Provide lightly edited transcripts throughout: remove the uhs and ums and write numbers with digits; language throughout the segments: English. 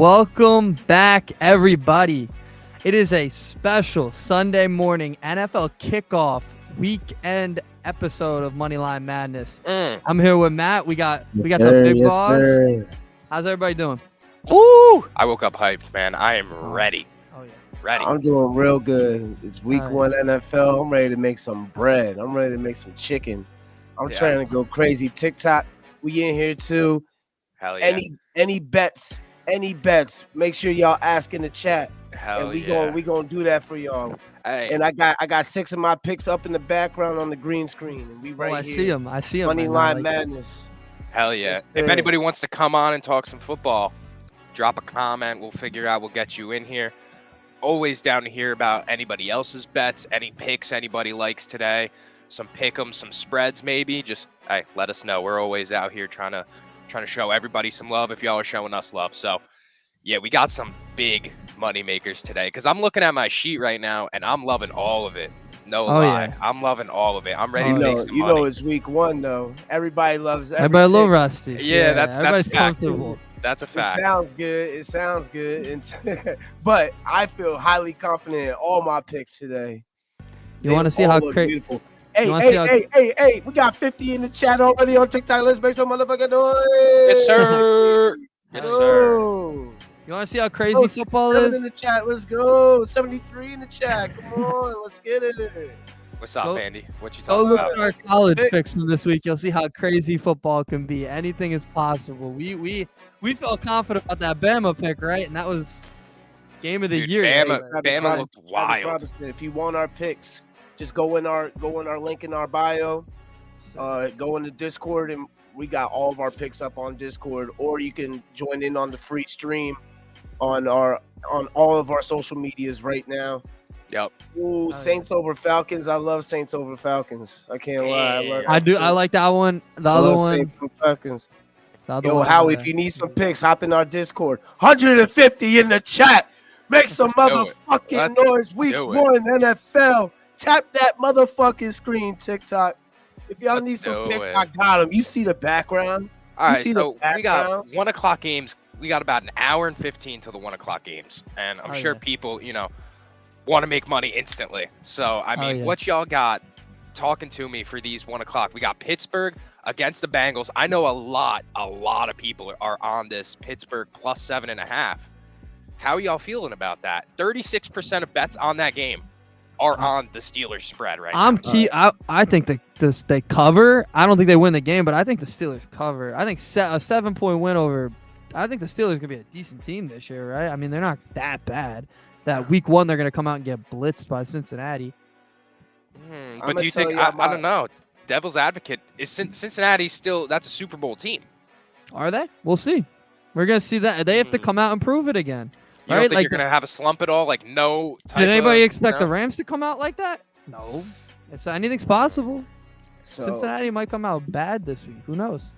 Welcome back, everybody. It is a special Sunday morning NFL kickoff weekend episode of Moneyline Madness. I'm here with Matt. We got the big boss. Sir. How's everybody doing? Woo! I woke up hyped, man. I am ready. Oh yeah, ready. I'm doing real good. It's week one NFL. I'm ready to make some bread. I'm ready to make some chicken. I'm trying to go crazy. TikTok, we in here too. Hell yeah. Any bets? Any bets? Make sure y'all ask in the chat. Hell and we gonna do that for y'all. Hey. And I got 6 of my picks up in the background on the green screen. And we right I here. I see them. Moneyline Madness. Hell yeah. If anybody wants to come on and talk some football, drop a comment. We'll figure out. We'll get you in here. Always down to hear about anybody else's bets, any picks anybody likes today. Some pick 'em, some spreads maybe. Just let us know. We're always out here trying to show everybody some love if y'all are showing us love. So yeah, we got some big money makers today because I'm looking at my sheet right now and I'm loving all of it. No lie. Yeah. I'm loving all of it. I'm ready to make some money. You know it's week one though. Everybody loves everybody. Love Rusty. Yeah, that's comfortable. That's a fact. It sounds good. But I feel highly confident in all my picks today. You want to see how crazy? Hey, we got 50 in the chat already on TikTok. Let's make some motherfucking noise. Yes, sir. Yes, sir. You want to see how crazy football is? In the chat. Let's go. 73 in the chat. Come on. Let's get it. What's up, Andy? What you talking about? Look at our college picks from this week. You'll see how crazy football can be. Anything is possible. We felt confident about that Bama pick, right? And that was game of the year. Bama looked wild. If you want our picks, just go in our link in our bio. Go in the Discord, and we got all of our picks up on Discord. Or you can join in on the free stream on all of our social medias right now. Yep. Ooh, Saints over Falcons. I love Saints over Falcons. I can't lie. I like that one. The other one. Saints over Falcons. Yo, Howie, if you need some picks, hop in our Discord. 150 in the chat. Make some motherfucking noise. Week one NFL. Tap that motherfucking screen, TikTok. If y'all need some picks, I got them. You see the background? All right, so we got 1 o'clock games. We got about an hour and 15 till the 1 o'clock games. And I'm sure people, want to make money instantly. So, I mean, what y'all got talking to me for these 1 o'clock? We got Pittsburgh against the Bengals. I know a lot of people are on this Pittsburgh plus 7.5. How are y'all feeling about that? 36% of bets on that game are on the Steelers spread right now. I think they cover. I don't think they win the game, but I think the Steelers cover. I think a 7-point win over. I think the Steelers going to be a decent team this year, right? I mean, they're not that bad. That week one, they're going to come out and get blitzed by Cincinnati. But do you think, I don't know, devil's advocate, is Cincinnati still, that's a Super Bowl team? Are they? We'll see. We're going to see that. They have to come out and prove it again. You don't think you're going to have a slump at all? Like, no type Did anybody expect the Rams to come out like that? No. Anything's possible. So, Cincinnati might come out bad this week. Who knows?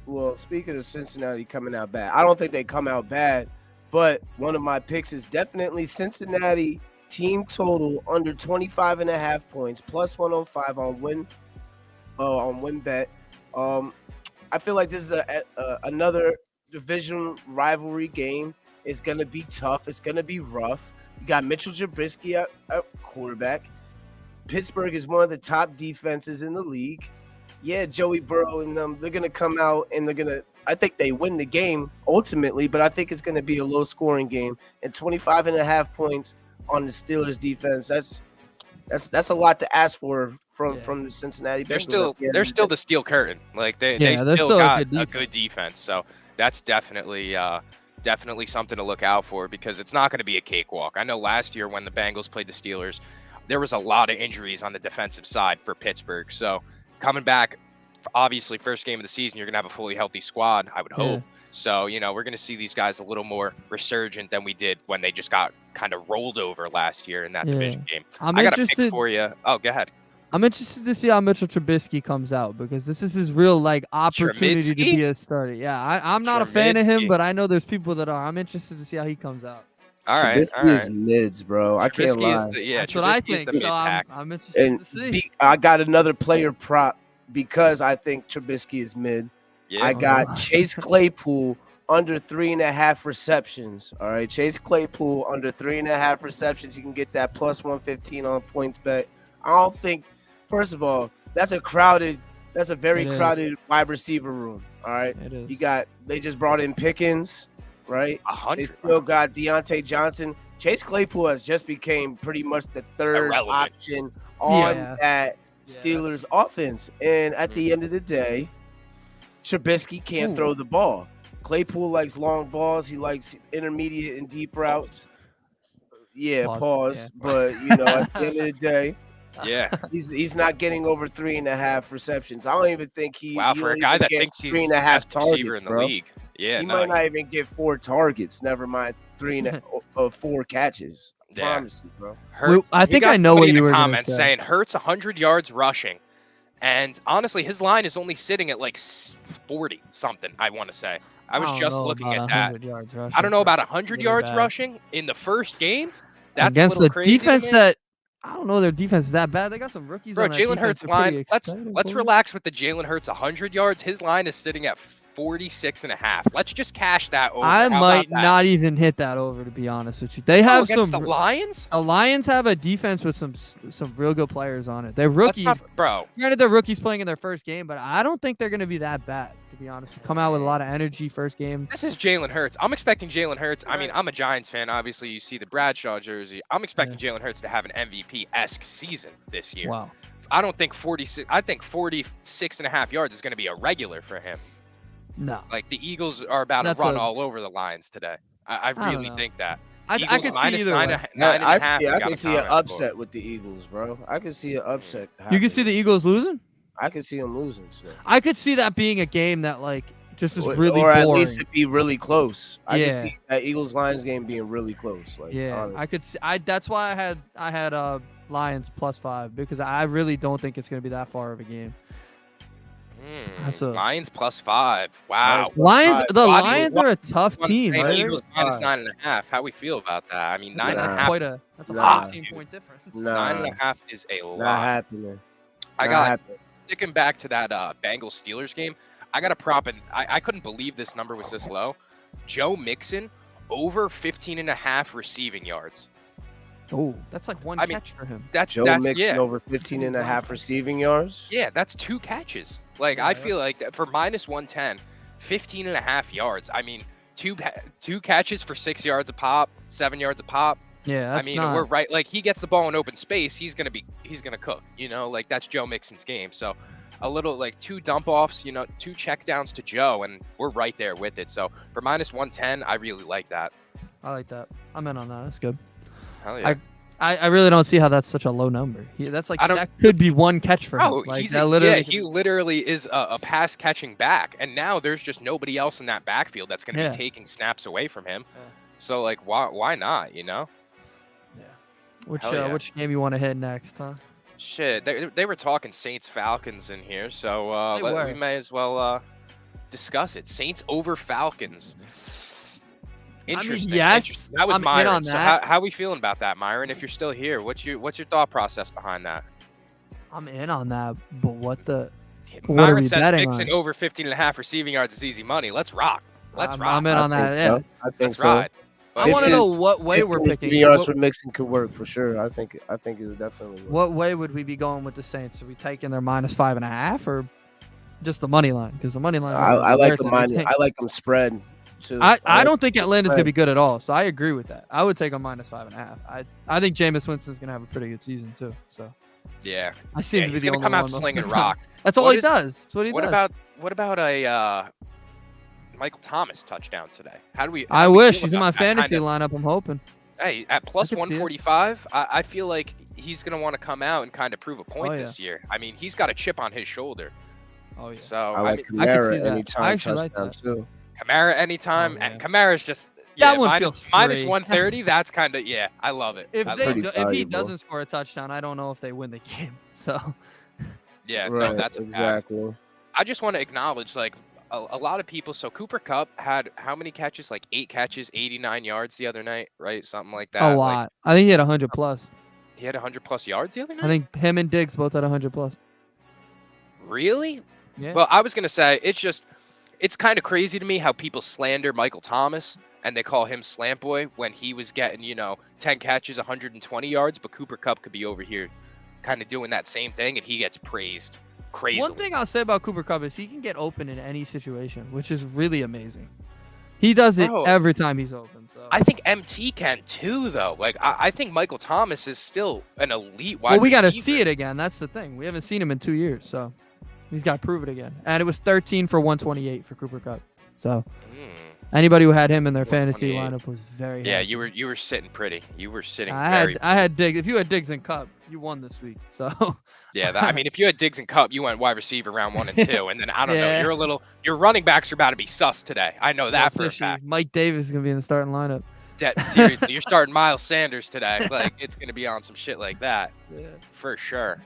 Well, speaking of Cincinnati coming out bad, I don't think they come out bad. But one of my picks is definitely Cincinnati team total under 25.5 points, plus 105 on win bet. I feel like this is another division rivalry game. It's gonna be tough. It's gonna be rough. You got Mitchell Trubisky at quarterback. Pittsburgh is one of the top defenses in the league. Yeah, Joey Burrow and them, they're gonna come out and I think they win the game ultimately, but I think it's going to be a low-scoring game. And 25.5 points on the Steelers defense, that's a lot to ask for from the Cincinnati Bengals. They're still the steel curtain. Like they still got a good defense. So that's definitely something to look out for because it's not going to be a cakewalk. I know last year when the Bengals played the Steelers, there was a lot of injuries on the defensive side for Pittsburgh. So coming back, obviously, first game of the season, you're going to have a fully healthy squad, I would hope. So, we're going to see these guys a little more resurgent than we did when they just got kind of rolled over last year in that division game. I got a pick for you. Oh, go ahead. I'm interested to see how Mitchell Trubisky comes out because this is his real, opportunity to be a starter. Yeah, I'm not a fan of him, but I know there's people that are. I'm interested to see how he comes out. All right. Trubisky is mids, bro. I can't lie. That's what I think. So I'm interested to see. I got another player prop because I think Trubisky is mid. Yeah. I got Chase Claypool under 3.5 receptions. All right, Chase Claypool under 3.5 receptions. You can get that plus 115 on points bet. I don't think. First of all, that's a very crowded wide receiver room. All right, they just brought in Pickens, right? 100. They still got Deontay Johnson. Chase Claypool has just became pretty much the third option on that Steelers offense. And at the end of the day, Trubisky can't throw the ball. Claypool likes long balls. He likes intermediate and deep routes. Pause. But, at the end of the day, he's not getting over 3.5 receptions. I don't even think for a guy that thinks he's 3.5 targets in the league. Yeah, he might not even get 4 targets. Never mind 4 catches. I promise you, bro. Hurts, I think I know what you were comments saying. Hurts 100 yards rushing, and honestly, his line is only sitting at like 40 something. I want to say. I was just looking at that. I don't know about 100 yards rushing in the first game. That's against the defense that. I don't know their defense is that bad. They got some rookies on that Jalen Hurts line. Let's relax with the Jalen Hurts 100 yards. His line is sitting at 46.5. Let's just cash that over. I might not even hit that over, to be honest with you. They have against the Lions. The Lions have a defense with some real good players on it. They're rookies, bro. Granted, they're rookies playing in their first game, but I don't think they're going to be that bad, to be honest. Come out with a lot of energy first game. This is Jalen Hurts. I'm expecting Jalen Hurts. I mean, I'm a Giants fan. Obviously, you see the Bradshaw jersey. I'm expecting Jalen Hurts to have an MVP-esque season this year. Wow. I don't think 46. I think 46.5 yards is going to be a regular for him. No. Like the Eagles are about to run all over the Lions today. I really think that. I can see either way. I can see an upset with the Eagles, bro. I can see an upset happening. You can see the Eagles losing? I can see them losing. So. I could see that being a game that just is really boring. Or at least it be really close. I can see that Eagles-Lions game being really close. Honestly. I could see. That's why I had Lions +5 because I really don't think it's going to be that far of a game. Lions +5. Wow. Lions are a tough team. Right? Eagles -9.5. How we feel about that? I mean, 9.5. That's a 15-point difference. 9.5 is a lot. Not happening. Sticking back to that Bengals Steelers game. I got a prop, and I couldn't believe this number was this low. Joe Mixon over 15.5 receiving yards. Oh, that's like one catch for him. Joe Mixon over 15.5 receiving yards? Yeah, that's 2 catches. I feel like for -110, 15.5 yards. I mean, two catches for 6 yards a pop, 7 yards a pop. Yeah, that's we're right. Like he gets the ball in open space, he's gonna cook. That's Joe Mixon's game. So a little 2 dump offs, 2 check downs to Joe, and we're right there with it. So for -110, I really like that. I like that. I'm in on that. That's good. Hell yeah. I really don't see how that's such a low number. That could be one catch for him. He literally is a pass catching back, and now there's just nobody else in that backfield that's going to be taking snaps away from him. Yeah. So why not? Yeah. Which game you want to hit next, huh? Shit, they were talking Saints Falcons in here, so we may as well discuss it. Saints over Falcons. Interesting. Yes, that was Myron. So how are we feeling about that, Myron? If you're still here, what's your thought process behind that? I'm in on that, but what Myron says Mixon over 15.5 receiving yards is easy money. Let's rock. Let's rock. I'm in on that. Yeah, I think so. Ride. I want to know what way we're picking. Yards for Mixon could work for sure. I think it would definitely work. What way would we be going with the Saints? Are we taking their -5.5 or just the money line? Because the money line. I like the money. I like them spread. I don't think Atlanta's going to be good at all, so I agree with that. I would take a -5.5. I think Jameis Winston's going to have a pretty good season too. So yeah, he's going to come out slinging rock. That's all he does. That's what he does. What about a Michael Thomas touchdown today? I wish he's in my fantasy lineup. I'm hoping. Hey, at +145, I feel like he's going to want to come out and kind of prove a point this year. I mean, he's got a chip on his shoulder. Oh yeah. So I Kamara anytime. I actually like that too. Kamara anytime, and Kamara's just that one feels -130. That's kind of I love it. If he doesn't score a touchdown, I don't know if they win the game. So no, that's exactly. I just want to acknowledge a lot of people. So Cooper Kupp had how many catches? 8 catches, 89 yards the other night, right? Something like that. A lot. I think he had 100+. He had 100+ yards the other night. I think him and Diggs both had 100+. Really? Yeah. Well, I was gonna say it's just. it's kind of crazy to me how people slander Michael Thomas and they call him Slant Boy when he was getting, 10 catches, 120 yards, but Cooper Kupp could be over here kind of doing that same thing, and he gets praised crazily. One thing I'll say about Cooper Kupp is he can get open in any situation, which is really amazing. He does it every time he's open. So I think MT can too, though. Like I think Michael Thomas is still an elite wide receiver. Well, we got to see it again. That's the thing. We haven't seen him in 2 years, so he's got to prove it again. And it was 13 for 128 for Cooper Kupp. So anybody who had him in their fantasy lineup was very happy. You were sitting pretty. You were sitting I had Diggs. If you had Diggs and Kupp, you won this week. So yeah, I mean, if you had Diggs and Kupp, you went wide receiver round 1 and 2, and then I don't know. Your running backs are about to be sus today. I know that for a fact. Mike Davis is gonna be in the starting lineup. Seriously, you're starting Miles Sanders today. Like it's gonna be on some shit like that. Yeah, for sure.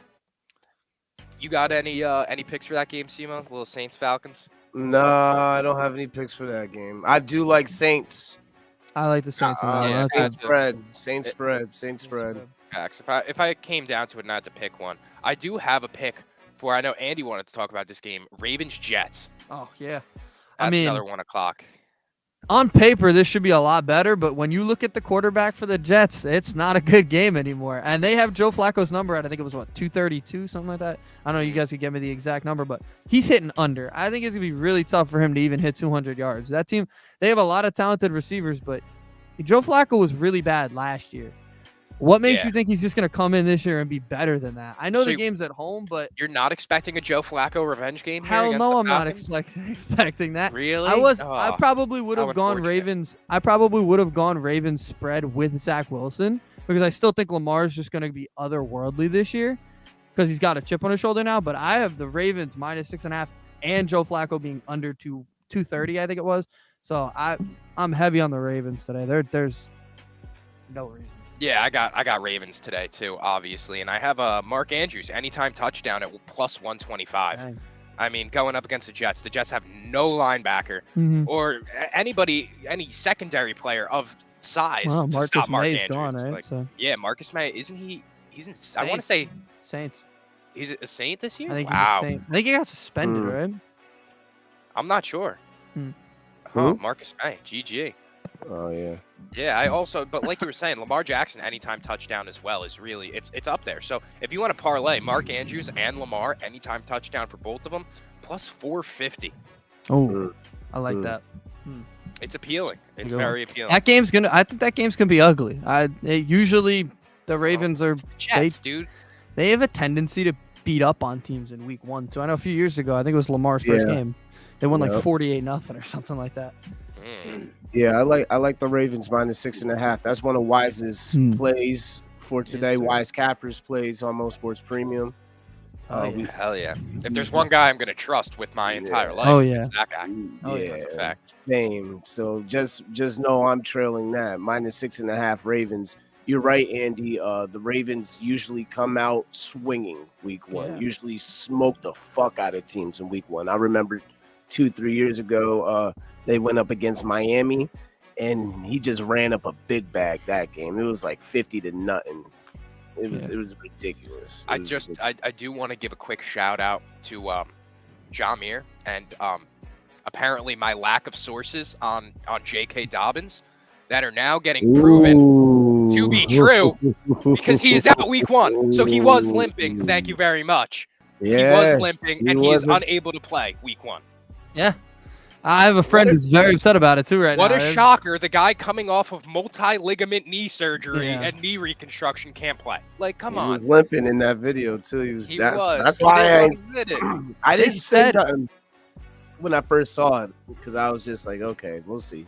You got any picks for that game, Simo? Little Saints Falcons? No, I don't have any picks for that game. I do like Saints. I like the Saints. Saints spread. Facts. If I came down to it and I had to pick one, I do have a pick for. I know Andy wanted to talk about this game. Ravens Jets. Oh yeah, That's another 1 o'clock. On paper, this should be a lot better, but when you look at the quarterback for the Jets, it's not a good game anymore. And they have Joe Flacco's number at, I think it was, 232, something like that. I don't know, you guys could give me the exact number, but he's hitting under. I think it's going to be really tough for him to even hit 200 yards. That team, they have a lot of talented receivers, but Joe Flacco was really bad last year. What makes you think he's just going to come in this year and be better than that? I know the game's at home, but... You're not expecting a Joe Flacco revenge game here? Hell no, I'm not expecting that. Really? I probably would have gone Ravens. I probably would have gone Ravens spread with Zach Wilson because I still think Lamar's just going to be otherworldly this year because he's got a chip on his shoulder now. But I have the Ravens -6.5 and Joe Flacco being under 230, I think it was. So I'm heavy on the Ravens today. There's no reason. Yeah, I got Ravens today too, obviously, and I have Mark Andrews anytime touchdown at +125. Dang. I mean, going up against the Jets have no linebacker or any secondary player of size to stop Mark Andrews. Gone, right? Yeah, Marcus May, isn't he? He's in. Saints. I want to say Saints. He's a Saint this year. I think he's a Saint. I think he got suspended, right? I'm not sure. Marcus May, GG. Oh yeah. Yeah, I also, but like you were saying, Lamar Jackson anytime touchdown as well is really it's up there. So if you want to parlay Mark Andrews and Lamar anytime touchdown for both of them, +450. Oh, I like that. It's appealing. It's very appealing. I think that game's gonna be ugly. Usually the Ravens are Jets, dude. They have a tendency to beat up on teams in week 1. So I know a few years ago, I think it was Lamar's first game. They won like 48-0 or something like that. Yeah, I like the Ravens -6.5. That's one of Wise's plays for today. Wise Cappers plays on Most Sports Premium. Hell yeah! If there's one guy I'm gonna trust with my entire life, it's that guy. That's a fact. Same. So just know I'm trailing that -6.5 Ravens. You're right, Andy. The Ravens usually come out swinging week 1. Yeah. Usually smoke the fuck out of teams in week 1. I remember 2-3 years ago. They went up against Miami, and he just ran up a big bag that game. It was like 50-0. It was ridiculous. I do want to give a quick shout out to Jameer and apparently my lack of sources on J.K. Dobbins that are now getting proven to be true because he is out week 1. So he was limping. Thank you very much. Yeah, he was limping, and he is unable to play week 1. Yeah. I have a friend who's very upset about it too right now. What a shocker. The guy coming off of multi-ligament knee surgery and knee reconstruction can't play. Like, come on. He was limping in that video too. That's why I didn't say nothing when I first saw it because I was just like, okay, we'll see.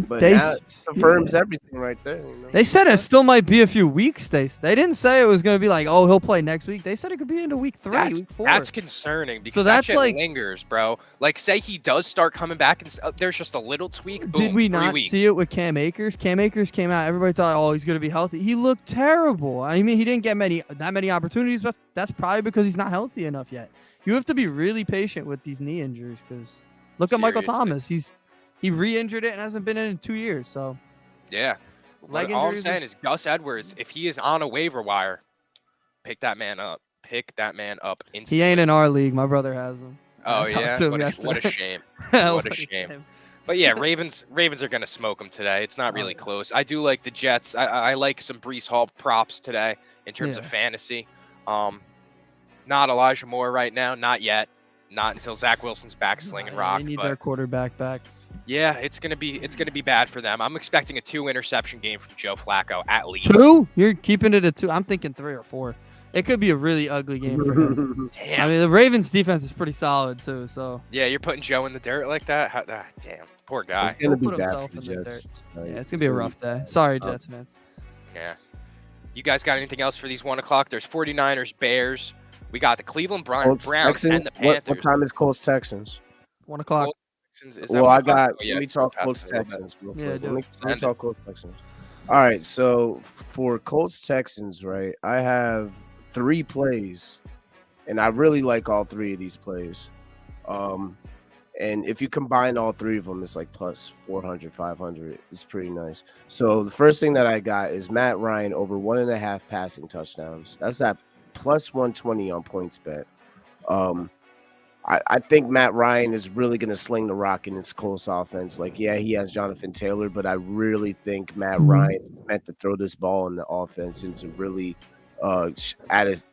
But that confirms everything right there. You know? They said it still might be a few weeks. They didn't say it was going to be like, oh, he'll play next week. They said it could be into week 3, week 4. That's concerning because that shit lingers, bro. Like, say he does start coming back and there's just a little tweak. Boom, did we not see it with Cam Akers? Cam Akers came out. Everybody thought, oh, he's going to be healthy. He looked terrible. I mean, he didn't get that many opportunities, but that's probably because he's not healthy enough yet. You have to be really patient with these knee injuries because look at Michael Thomas. He re-injured it and hasn't been in 2 years. So, yeah. All I'm saying is Gus Edwards, if he is on a waiver wire, pick that man up. Pick that man up instantly. He ain't in our league. My brother has him. Oh yeah, what a shame. What a shame. But yeah, Ravens are gonna smoke them today. It's not really close. I do like the Jets. I like some Breece Hall props today in terms of fantasy. Not Elijah Moore right now, not yet. Not until Zach Wilson's back slinging rock. They need their quarterback back. Yeah, it's gonna be bad for them. I'm expecting a 2-interception game from Joe Flacco at least. 2? You're keeping it at 2. I'm thinking 3 or 4. It could be a really ugly game for him. Damn. I mean, the Ravens defense is pretty solid too. So yeah, you're putting Joe in the dirt like that. Damn, poor guy. It's gonna be bad for the Jets. Yeah, it's gonna be a rough day. Sorry, Jets fans. Yeah. You guys got anything else for these 1 o'clock? There's 49ers, Bears. We got the Cleveland Browns and the Panthers. What time is Colts Texans? 1 o'clock. Let me talk Colts Texans. Let me talk Colts Texans. All right, so for Colts Texans, right, I have 3 plays, and I really like all 3 of these plays. And if you combine all 3 of them, it's like plus 400, 500. It's pretty nice. So the first thing that I got is Matt Ryan over 1.5 passing touchdowns. That's at plus 120 on PointsBet. I think Matt Ryan is really going to sling the rock in this Colts offense. Like, yeah, he has Jonathan Taylor, but I really think Matt Ryan is meant to throw this ball in the offense and to really add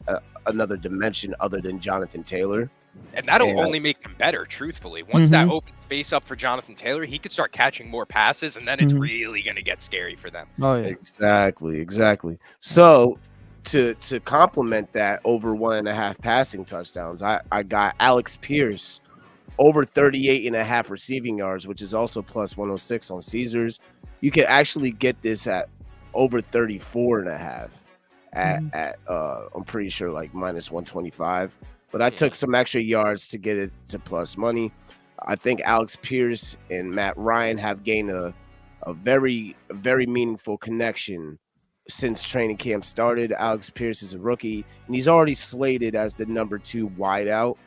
another dimension other than Jonathan Taylor. And that'll only make him better, truthfully. Once that opens space up for Jonathan Taylor, he could start catching more passes, and then it's really going to get scary for them. Oh, yeah. Exactly. So to complement that over 1.5 passing touchdowns, I got Alex Pierce over 38.5 receiving yards, which is also plus 106 on Caesars. You can actually get this at over 34.5 at I'm pretty sure like minus 125. But I took some extra yards to get it to plus money. I think Alex Pierce and Matt Ryan have gained a very, very meaningful connection since training camp started. Alex Pierce is a rookie, and he's already slated as the number 2 wideout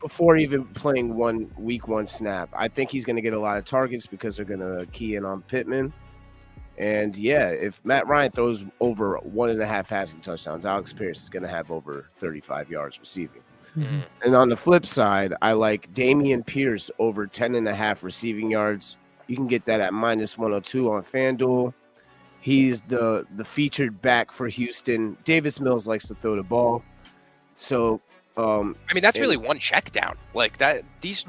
before even playing week 1 snap. I think he's going to get a lot of targets because they're going to key in on Pittman. And yeah, if Matt Ryan throws over 1.5 passing touchdowns, Alex Pierce is going to have over 35 yards receiving. And on the flip side, I like Dameon Pierce over 10.5 receiving yards. You can get that at minus 102 on FanDuel. He's the featured back for Houston. Davis Mills likes to throw the ball. So, I mean, that's really one check down. Like that, these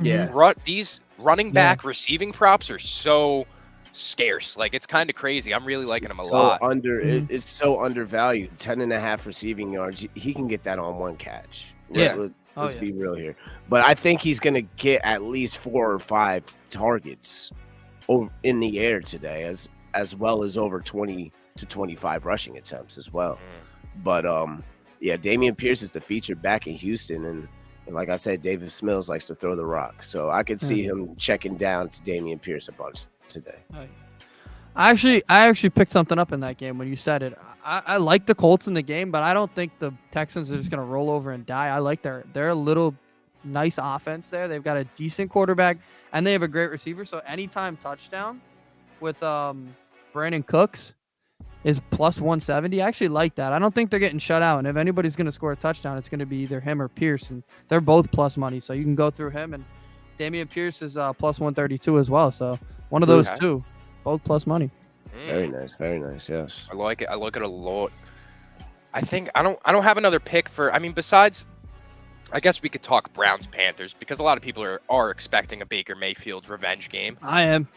running back receiving props are so scarce. Like, it's kind of crazy. I'm really liking him a lot. It's so undervalued. 10.5 receiving yards. He can get that on 1 catch. Yeah. Let's be real here. But I think he's going to get at least 4 or 5 targets in the air today, as well as over 20 to 25 rushing attempts as well. But Dameon Pierce is the featured back in Houston, and like I said, Davis Mills likes to throw the rock. So I could see him checking down to Dameon Pierce a bunch today. I actually picked something up in that game when you said it. I like the Colts in the game, but I don't think the Texans are just going to roll over and die. I like their little nice offense there. They've got a decent quarterback, and they have a great receiver. So anytime touchdown with Brandon Cooks is plus 170. I actually like that. I don't think they're getting shut out, and if anybody's going to score a touchdown, it's going to be either him or Pierce, and they're both plus money. So you can go through him, and Dameon Pierce is plus 132 as well. So one of those two, both plus money. Very nice. Yes, I like it. I like it a lot. I think I don't have another pick for. I mean, besides, I guess we could talk Browns Panthers because a lot of people are expecting a Baker Mayfield revenge game. I am.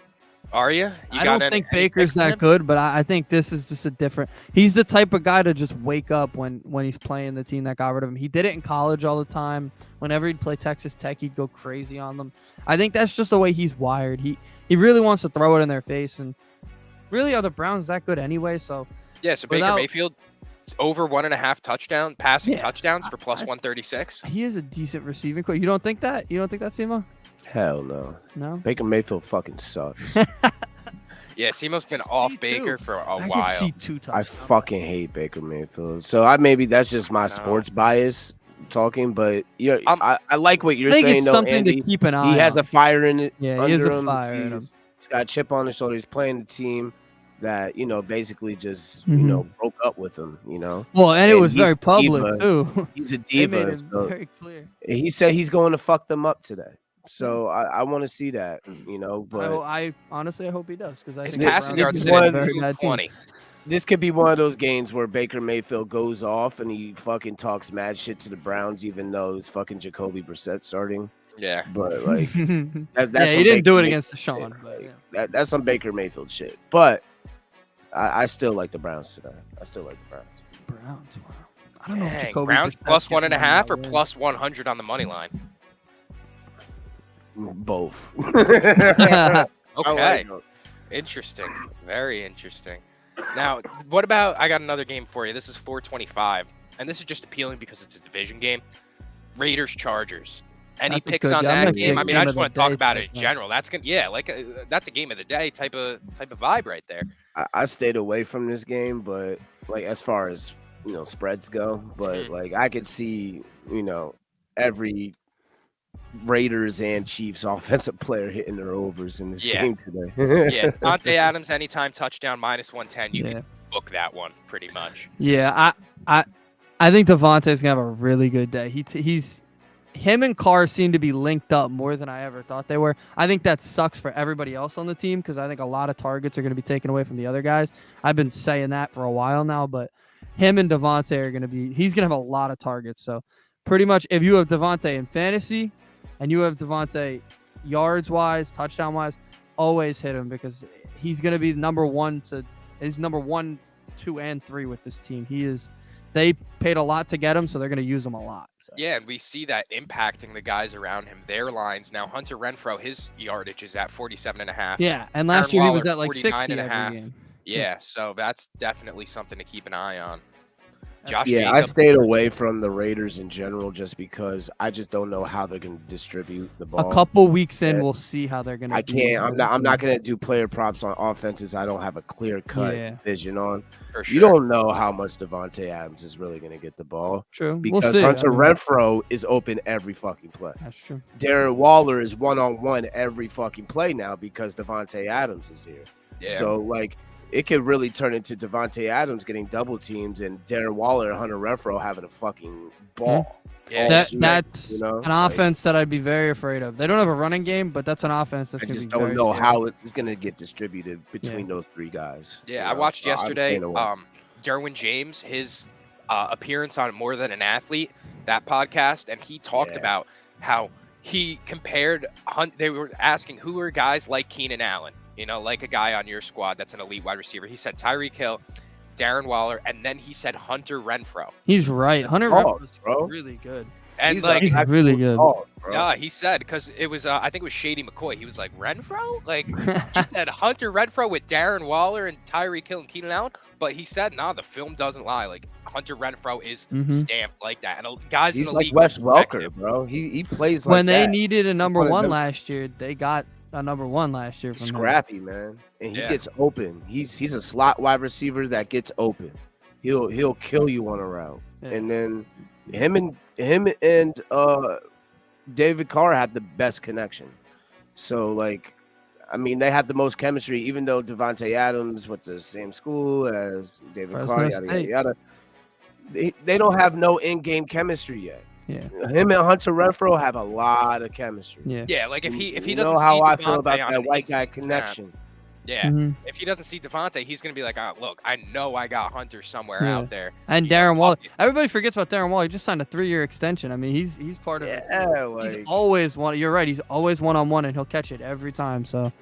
Are you? I don't think Baker's that good, but I think this is just a different. He's the type of guy to just wake up when he's playing the team that got rid of him. He did it in college all the time. Whenever he'd play Texas Tech, he'd go crazy on them. I think that's just the way he's wired. He really wants to throw it in their face, and really, are the Browns that good anyway? So Baker Mayfield over 1.5 passing touchdowns for plus 136. He is a decent receiving coach. You don't think that? You don't think that, Simo? Hell no. No. Baker Mayfield fucking sucks. Yeah, Simo's been off Baker for a while. Can see 2 touchdowns. I fucking hate Baker Mayfield. So maybe that's just my sports bias talking, but I like what you're saying. It's something Andy. to keep an eye. He has a fire in it. Yeah, he has a fire in him. He's got a chip on his shoulder. He's playing the team. that, basically just, broke up with him, Well, and it was very public, too. He's a diva. They made it very clear. He said he's going to fuck them up today. So I want to see that, but I honestly, I hope he does, because his passing yards sit at 220. This could be one of those games where Baker Mayfield goes off and he fucking talks mad shit to the Browns, even though it's fucking Jacoby Brissett starting. Yeah, but like, he didn't do it against Deshaun. But that's some Baker Mayfield shit. But I still like the Browns today. I still like the Browns. Wow. I don't know if Jacoby Browns plus 1.5 or plus 100 on the money line. Both. Okay. Interesting. Very interesting. Now, what about, I got another game for you. This is 425, and this is just appealing because it's a division game. Raiders Chargers. Any picks on that game? I mean, I just want to talk about it in general. That's gonna, that's a game of the day type of vibe right there. I stayed away from this game, but like as far as spreads go, but like I could see every Raiders and Chiefs offensive player hitting their overs in this game today. Yeah, Devontae Adams anytime touchdown minus 110. You can book that one pretty much. Yeah, I think Devontae's gonna have a really good day. Him and Carr seem to be linked up more than I ever thought they were. I think that sucks for everybody else on the team, because I think a lot of targets are going to be taken away from the other guys. I've been saying that for a while now, but him and Devontae are going to be – he's going to have a lot of targets. So pretty much if you have Devontae in fantasy and you have Devontae yards-wise, touchdown-wise, always hit him, because he's going to be number 1, 2, and 3 with this team. He is – they paid a lot to get him, so they're going to use him a lot. So. Yeah, and we see that impacting the guys around him, their lines. Now, Hunter Renfrow, his yardage is at 47.5. Yeah, and last year he was at like 60 every game. Yeah, so that's definitely something to keep an eye on. Josh yeah, Jacobs. I stayed away from the Raiders in general just because I just don't know how they're going to distribute the ball. A couple weeks in, we'll see how they're going to. I can't. I'm not going to do player props on offenses I don't have a clear cut vision on. For sure. You don't know how much Devontae Adams is really going to get the ball. True, because Hunter Renfrow is open every fucking play. That's true. Darren Waller is one-on-one every fucking play now because Devontae Adams is here. Yeah. So like. It could really turn into Devontae Adams getting double teams and Darren Waller and Hunter Renfrow having a fucking ball. Yeah, that's an offense that I'd be very afraid of. They don't have a running game, but that's an offense that's going to be very I just don't know scary. how it's going to get distributed between those three guys. Yeah, I watched yesterday Derwin James, his appearance on More Than an Athlete, that podcast, and he talked about how he compared they were asking who are guys like Keenan Allen, like a guy on your squad that's an elite wide receiver. He said Tyreek Hill, Darren Waller, and then he said Hunter Renfrow. He's right. Hunter Renfrow's really good. And he's really good. Yeah, he said, because it was I think it was Shady McCoy. He was like, Renfrow? Like he said Hunter Renfrow with Darren Waller and Tyreek Hill and Keenan Allen, but he said the film doesn't lie. Like Hunter Renfrow is stamped like that, and guys he's in the like league Wes Welker, bro. He plays like when they that. Needed a number 1 last year. They got a number 1 last year from Scrappy, man, and he gets open. He's a slot wide receiver that gets open. He'll kill you on a route, and then him and David Carr have the best connection. So like, I mean, they have the most chemistry, even though Devontae Adams went to the same school as David Carr, yada yada. They don't have no in-game chemistry yet. Yeah, him and Hunter Renfrow have a lot of chemistry. Yeah, like if he doesn't know how I see feel about Devontae that white guy connection. Yeah, if he doesn't see Devontae, he's going to be like, look, I know I got Hunter somewhere out there. And Darren Waller. Everybody forgets about Darren Waller. He just signed a 3-year extension. I mean, he's part of it. He's always one. You're right. He's always one-on-one, and he'll catch it every time. So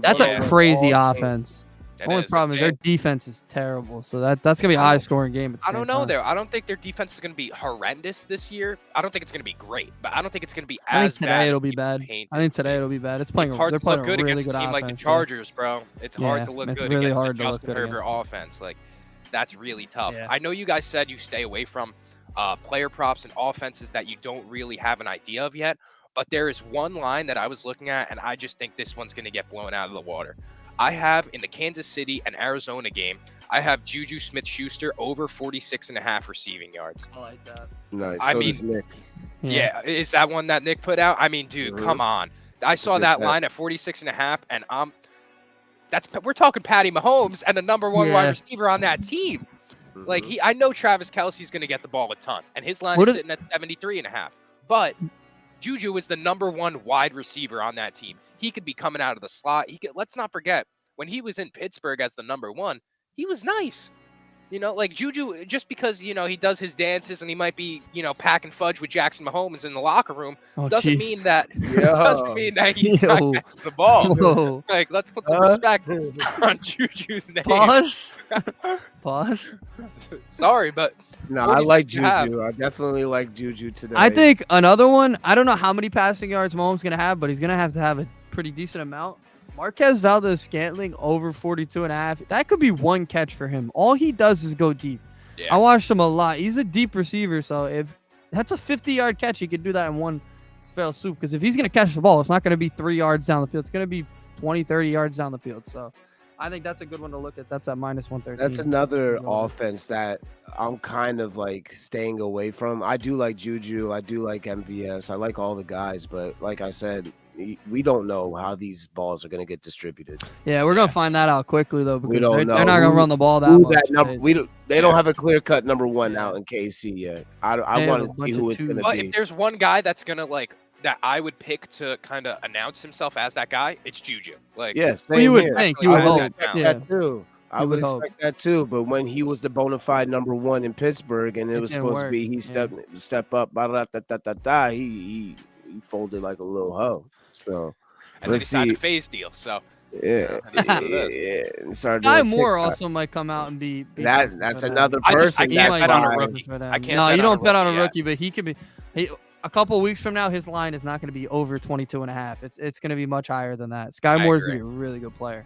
that's a crazy offense. The only problem is their defense is terrible. So that's going to be a high-scoring game. I don't know, though. I don't think their defense is going to be horrendous this year. I don't think it's going to be great, but I don't think it's going to be as bad. I think today it'll be bad. I think today it'll be bad. It's hard to playing look good really against good a team like the offense, Chargers, bro. It's hard to look good really against hard the Justin Herbert offense. Like, that's really tough. I know you guys said you stay away from player props and offenses that you don't really have an idea of yet, but there is one line that I was looking at, and I just think this one's going to get blown out of the water. I have in the Kansas City and Arizona game, I have Juju Smith-Schuster over 46.5 receiving yards. I like that. Nice. I mean, Nick. Yeah, is that one that Nick put out? I mean, dude, come on. I saw that line at 46.5, and we're talking Patty Mahomes and the number one wide receiver on that team. Like I know Travis Kelce's going to get the ball a ton, and his line is sitting at 73.5. But Juju is the number one wide receiver on that team. He could be coming out of the slot. Let's not forget when he was in Pittsburgh as the number one, he was nice. Like Juju, just because, he does his dances and he might be, packing fudge with Jackson Mahomes in the locker room, doesn't mean that he's not catching the ball. Whoa. Like, let's put some respect on Juju's name. Pause. Sorry, but no, I like Juju. I definitely like Juju today. I think another one, I don't know how many passing yards Mahomes going to have, but he's going to have a pretty decent amount. Marquez Valdez-Scantling over 42.5. That could be one catch for him. All he does is go deep. Yeah. I watched him a lot. He's a deep receiver, so if that's a 50-yard catch, he could do that in one fell swoop. Because if he's going to catch the ball, it's not going to be 3 yards down the field. It's going to be 20, 30 yards down the field. So I think that's a good one to look at. That's at -113. That's another offense that I'm kind of like staying away from. I do like Juju. I do like MVS. I like all the guys. But like I said, we don't know how these balls are going to get distributed. Yeah, we're going to find that out quickly, though, because they're not going to run the ball that much. They don't have a clear-cut number one out in KC yet. I want to see who it's going to be. If there's one guy that's going to, that I would pick to kind of announce himself as that guy, it's Juju. You would think. You would hope. That too. I would expect that too. But when he was the bona fide number one in Pittsburgh, and it was supposed to be he step up, he folded like a little hoe. So and then he signed a phase deal. So Sky Moore also might come out and be that's another person. I can't bet on a rookie. You don't bet on a rookie, but he could be. A couple weeks from now, his line is not going to be over 22.5. It's going to be much higher than that. Sky Moore is going to be a really good player.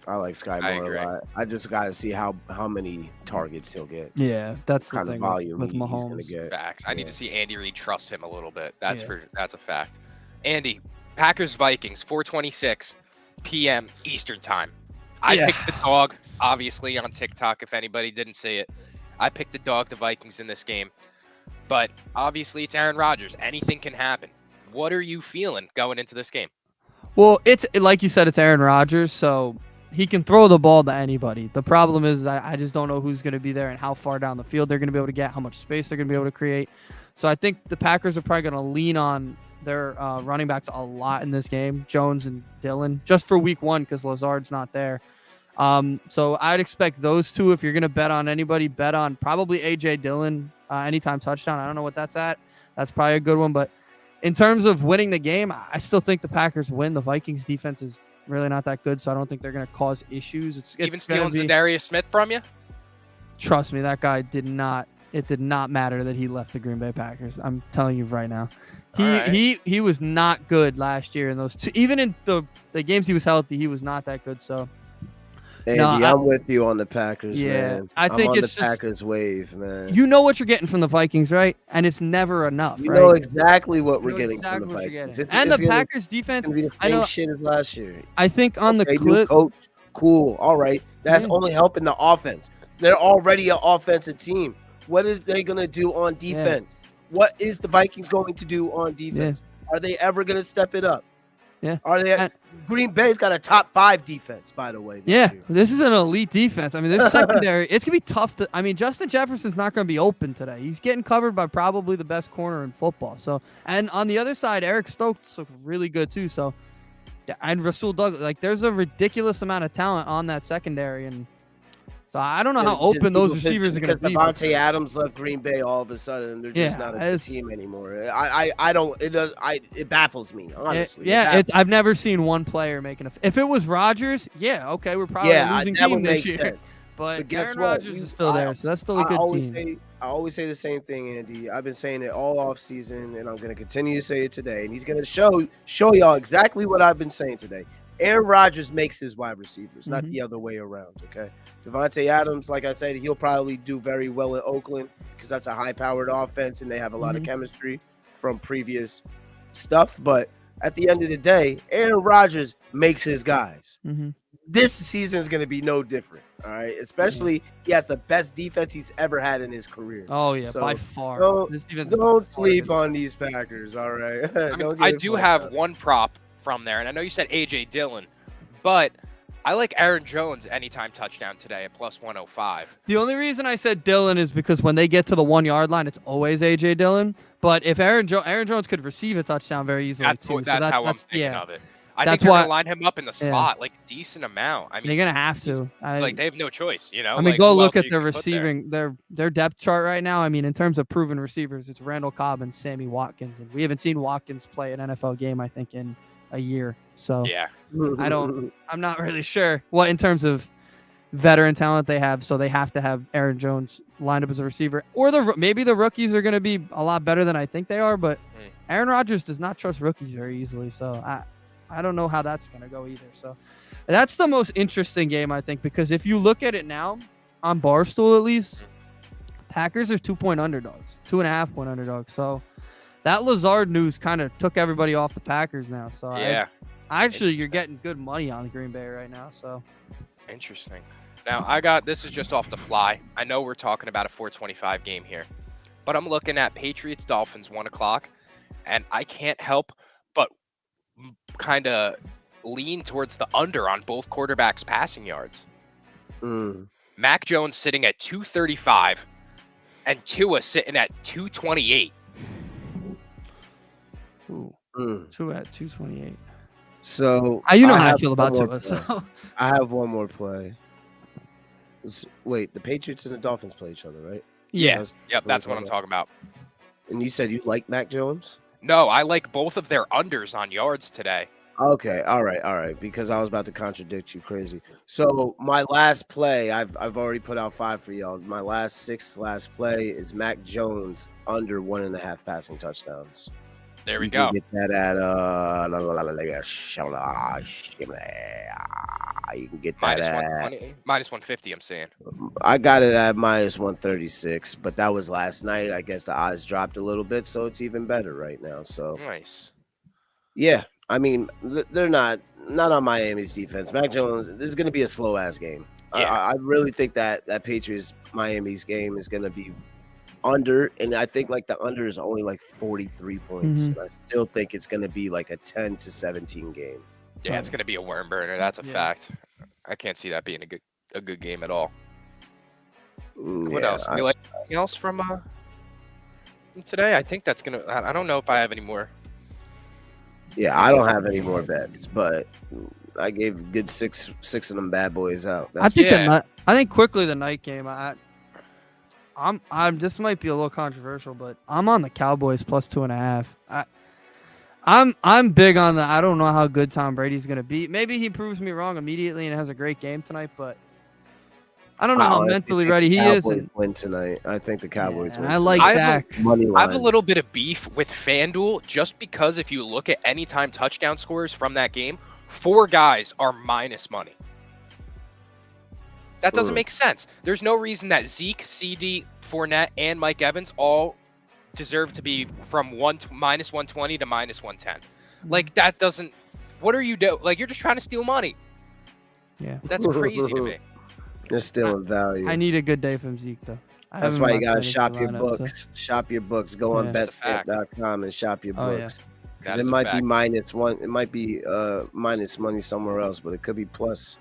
I like Sky Moore a lot. I just got to see how many targets he'll get. Yeah, that's the kind thing of volume with he's Mahomes. going to get. Facts. I need to see Andy Reid trust him a little bit. That's a fact. Andy, Packers-Vikings, 4:26 p.m. Eastern time. I picked the dog, obviously, on TikTok, if anybody didn't see it. I picked the dog, the Vikings, in this game. But obviously, it's Aaron Rodgers. Anything can happen. What are you feeling going into this game? Well, it's like you said, it's Aaron Rodgers, so he can throw the ball to anybody. The problem is I just don't know who's going to be there and how far down the field they're going to be able to get, how much space they're going to be able to create. So I think the Packers are probably going to lean on their running backs a lot in this game, Jones and Dillon, just for week one because Lazard's not there. So I'd expect those two. If you're going to bet on anybody, bet on probably A.J. Dillon, anytime touchdown. I don't know what that's at. That's probably a good one. But in terms of winning the game, I still think the Packers win. The Vikings defense is really not that good, so I don't think they're going to cause issues. It's even stealing Zadarius Smith from you? Trust me, that guy did not. It did not matter that he left the Green Bay Packers. I'm telling you right now. He was not good last year in those two. Even in the games he was healthy, he was not that good. So, Andy, I'm with you on the Packers, man. I think I'm it's on the Packers wave, man. You know what you're getting from the Vikings, right? And it's never enough, You know exactly what we're getting from the Vikings. And the Packers defense, the same shit as last year. I think on the clip, coach, cool, all right. That's only helping the offense. They're already an offensive team. What is they gonna do on defense? What is the Vikings going to do on defense? Are they ever gonna step it up? Are they? Green Bay's got a top 5 defense, by the way. This year. This is an elite defense. I mean, their secondary. It's gonna be tough to. I mean, Justin Jefferson's not gonna be open today. He's getting covered by probably the best corner in football. So, and on the other side, Eric Stokes looks really good too. So, and Rasul Douglas. There's a ridiculous amount of talent on that secondary, and so I don't know how open those receivers are going to be. Devontae Adams left Green Bay all of a sudden. They're just not a good team anymore. I don't. It baffles me, honestly. I've never seen one player making if it was Rodgers, we're probably a losing team this year. Sense. But Aaron Rodgers is still there, so that's still a good team. I always say the same thing, Andy. I've been saying it all off season, and I'm going to continue to say it today. And he's going to show y'all exactly what I've been saying today. Aaron Rodgers makes his wide receivers, not the other way around, okay? Devontae Adams, like I said, he'll probably do very well in Oakland because that's a high-powered offense, and they have a lot of chemistry from previous stuff. But at the end of the day, Aaron Rodgers makes his guys. This season is going to be no different, all right? Especially he has the best defense he's ever had in his career. Oh, yeah, so by far. Don't sleep on these Packers, all right? I do have one prop from there, and I know you said A.J. Dillon, but I like Aaron Jones anytime touchdown today at plus 105. The only reason I said Dillon is because when they get to the 1 yard line, it's always A.J. Dillon. But if Aaron Jones could receive a touchdown very easily too. That's how I'm thinking of it. I think they're going to line him up in the slot like a decent amount. I mean, they're going to have to. They have no choice, you know? I mean, like, go look at their receiving, their depth chart right now. I mean, in terms of proven receivers, it's Randall Cobb and Sammy Watkins. And we haven't seen Watkins play an NFL game, I think, in a year. So yeah, I'm not really sure what in terms of veteran talent they have. So they have to have Aaron Jones lined up as a receiver, or maybe the rookies are going to be a lot better than I think they are. But Aaron Rodgers does not trust rookies very easily. So I don't know how that's going to go either. So that's the most interesting game, I think, because if you look at it now on Barstool, at least Packers are 2-point underdogs, 2.5-point underdogs. So that Lazard news kind of took everybody off the Packers now. So yeah, actually, you're getting good money on Green Bay right now. So interesting. Now this is just off the fly. I know we're talking about a 425 game here, but I'm looking at Patriots Dolphins 1 o'clock, and I can't help but kind of lean towards the under on both quarterbacks' passing yards. Mac Jones sitting at 235 and Tua sitting at 228. Ooh. Tua at 228. So you know how I feel about Tua. So I have one more play. Wait, the Patriots and the Dolphins play each other, right? Yeah. Yep, that's what I'm talking about. And you said you like Mac Jones? No, I like both of their unders on yards today. Okay, all right, because I was about to contradict you crazy. So my last play, I've already put out 5 for y'all. My last play is Mac Jones under 1.5 passing touchdowns. There we go. Get that at you can get that at minus 150. I'm saying. I got it at minus 136, but that was last night. I guess the odds dropped a little bit, so it's even better right now. So nice. Yeah, I mean they're not on Miami's defense. Mac Jones. This is going to be a slow ass game. Yeah. I really think that Patriots Miami's game is going to be under, and I think like the under is only like 43 points. And I still think it's going to be like a 10-17 game. Yeah, it's going to be a worm burner. That's a fact. I can't see that being a good game at all. What else? You like anything else from today? I think that's going to. I don't know if I have any more. Yeah, I don't have any more bets, but I gave good six of them bad boys out. I think quickly the night game. I'm this might be a little controversial, but I'm on the Cowboys plus 2.5. I'm big on the. I don't know how good Tom Brady's gonna be. Maybe he proves me wrong immediately and has a great game tonight, but I don't know how mentally ready he is. And win tonight. I think the Cowboys win. I like Dak. I have a little bit of beef with FanDuel just because if you look at anytime touchdown scores from that game, 4 guys are minus money. That doesn't make sense. There's no reason that Zeke, CD, Fournette, and Mike Evans all deserve to be from minus 120 to minus 110. Like that doesn't. What are you doing? Like you're just trying to steal money. Yeah, that's crazy to me. You're stealing value. I need a good day from Zeke though. That's why you gotta shop your books. Shop your books. Go on betstamp.com and shop your books. Because it might be minus one. It might be minus money somewhere else, but it could be plus.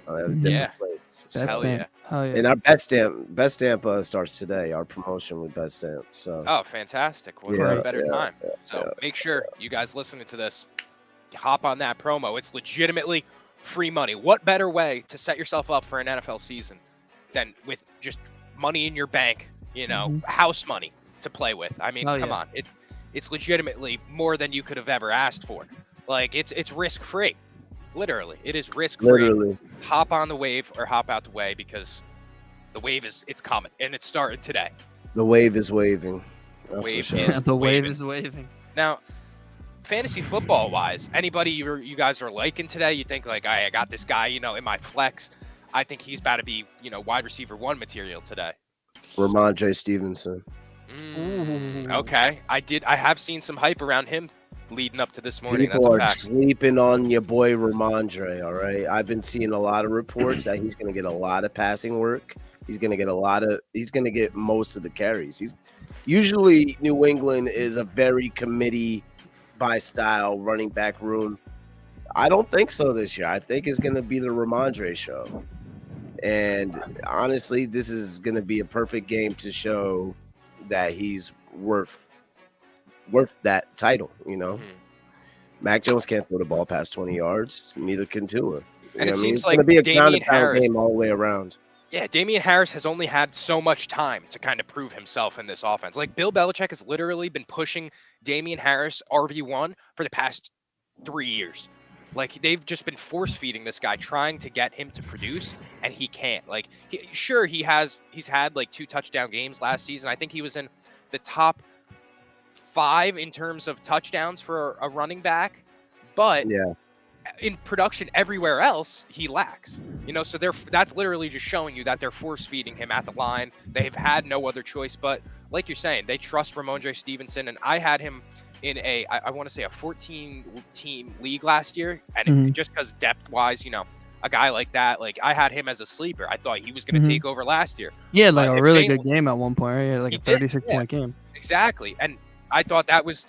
Different place. Hell yeah. And our BetStamp starts today. Our promotion with BetStamp. So. Oh, fantastic! What a better time. So make sure you guys listening to this, hop on that promo. It's legitimately free money. What better way to set yourself up for an NFL season than with just money in your bank? You know, house money to play with. I mean, come on. It's legitimately more than you could have ever asked for. Like it's risk free. Literally, it is risk-free. Hop on the wave or hop out the way because the wave it's coming and it's starting today. The wave is waving. The wave is waving. Now, fantasy football-wise, anybody you guys are liking today? You think like I got this guy, in my flex. I think he's about to be, wide receiver 1 material today. Ramondre Stevenson. Okay, I have seen some hype around him leading up to this morning. People are sleeping on your boy Ramondre, all right? I've been seeing a lot of reports that he's going to get a lot of passing work. He's going to get most of the carries. Usually New England is a very committee by style running back room. I don't think so this year. I think it's going to be the Ramondre show. And honestly, this is going to be a perfect game to show that he's worth that title, you know? Mm-hmm. Mac Jones can't throw the ball past 20 yards. Neither can Tua. And it seems like Damian Harris game all the way around. Yeah, Damian Harris has only had so much time to kind of prove himself in this offense. Like Bill Belichick has literally been pushing Damian Harris RB1 for the past 3 years. Like they've just been force feeding this guy, trying to get him to produce, and he can't. Like he's had like 2 touchdown games last season. I think he was in the top 5 in terms of touchdowns for a running back, but in production everywhere else he lacks. You know, so that's literally just showing you that they're force feeding him at the line. They've had no other choice, but like you're saying, they trust Ramondre Stevenson, and I had him in I want to say a 14-team league last year, and just because depth-wise, you know, a guy like that, like I had him as a sleeper. I thought he was going to take over last year. Yeah, like a really good game at one point, right? Like a 36-point game. Exactly, and I thought that was